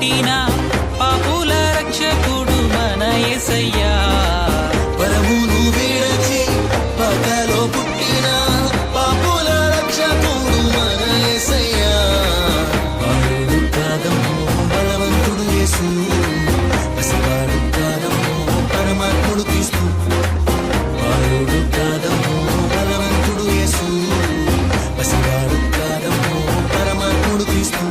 పుట్టిన పాపుల రక్షకుడు మన యేసయ్యా. పరమును విడచి పగలో పుట్టిన పాపుల రక్షకుడు మన యేసయ్యా. బాలుడు కాదమ్మో బలవంతుడు యేసు, పసివాడు కాదమ్మో పరమాత్ముడు క్రీస్తు. బాలుడు కాదమ్మో బలవంతుడు యేసు, పసివాడు కాదమ్మో పరమాత్ముడు క్రీస్తు.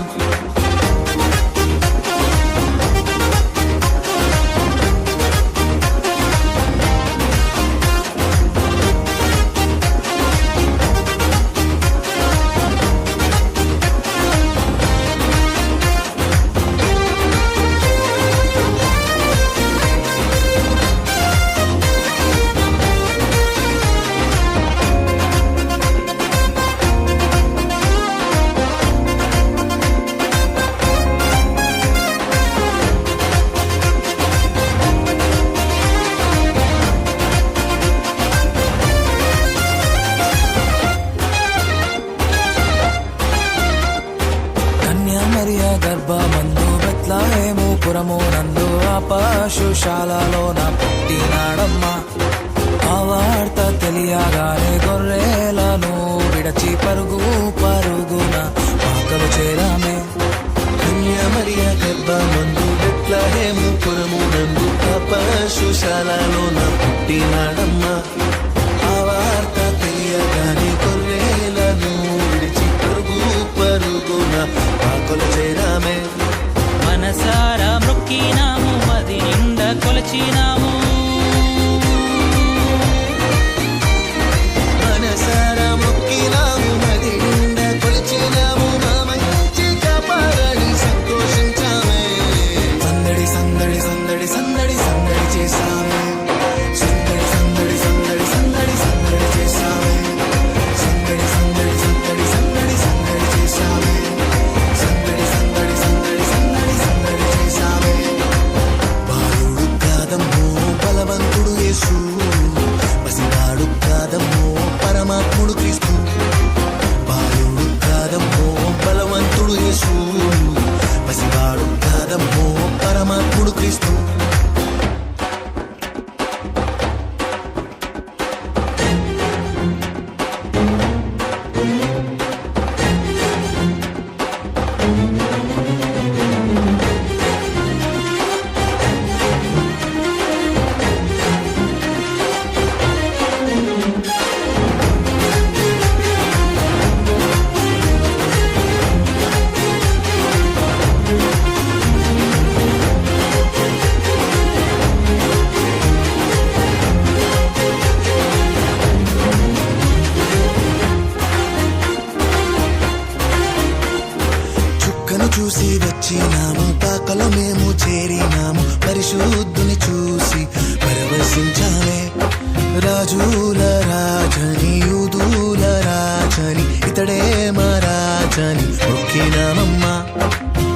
మరియ గర్భమందు బెత్లెహేము పురము నందు ఆ పశుశాలలోన పుట్టినాడమ్మా. ఆ వార్త తెలియగానే గొర్రెలను విడచి పరుగు పరుగున ఆకలు చేరామే. మరియ గర్భమందు బెత్లెహేము పురము నందు ఆ పశుశాలలోన పుట్టినాడమ్మా. ఆ వార్త తెలియగానే గొర్రెలను విడిచి పరుగు పరుగున ఆకలు చేరామే. మనసారా మొక్కినాము, మది నిండా కొలచినాము. మనసారా మొక్కినాము, మది నిండా కొలిచినాము. మా మంచి కాపాడని సంతోషించామే. సందడి సందడి సందడి సందడి సందడి చేసామే. సందడి సందడి సందడి సందడి సందడి చేసామే. సందడి సందడి సందడి సందడి సందడి చేసామే. సందడి సందడి సందడి సందడి సందడి చేసామే. బాలుడు కాదమ్మో బలవంతుడు యేసు, పసివాడు కాదమ్మో పరమాత్ముడు క్రీస్తు. బాలుడు కాదమ్మో బలవంతుడు యేసు, పసివాడు కాదమ్మో పరమాత్ముడు క్రీస్తు. చూసి వచ్చినాము, పాకలో మేము చేరినాము. పరిశుద్ధుని చూసి పరవశించాలే. రాజుల రాజని యూదుల రాజని ఇతడే మా రాజని మొక్కినామమ్మా.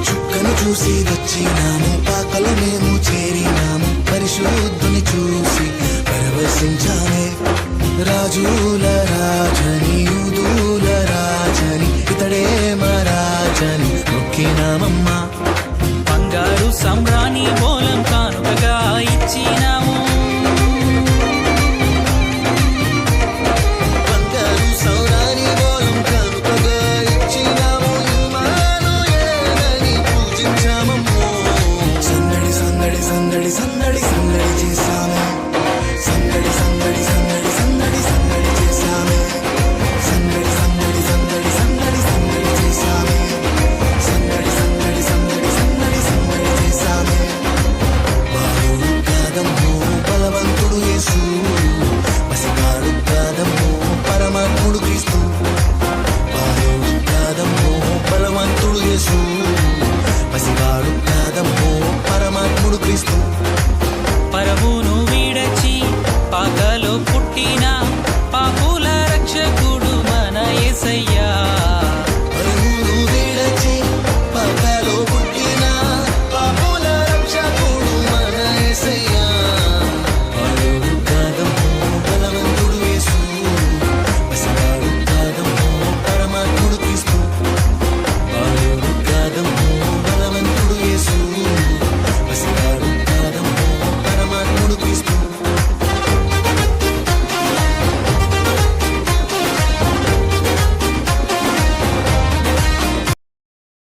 చుక్కను చూసి వచ్చినాము, పాకలో మేము చేరినాము. పరిశుద్ధుని చూసి పరవశించాలే. రాజుల రాజని యూదుల రాజని ఇతడే మా రాజని మొక్కినామమ్మా. బంగారు సంబ్రాణి మూలం కానుకగా ఇచ్చినాము. బంగారు సంబ్రాణి మూలం కానుకగా ఇచ్చినాము. ఇమ్మానుయేలని పూజించామమ్మో. సందడి సందడి సందడి సందడి సందడి చేసామే. సందడి సందడి సందడి సందడి సందడి చేసామే. సందడి సందడి సందడి సందడి సందడి చేసామే. సందడి సందడి సందడి సందడి సందడి చేసామే. బాలుడు కాదమ్మో బలవంతుడు యేసు, పసివాడు కాదమ్మో పరమాత్ముడు క్రీస్తు. బాలుడు కాదమ్మో బలవంతుడు యేసు,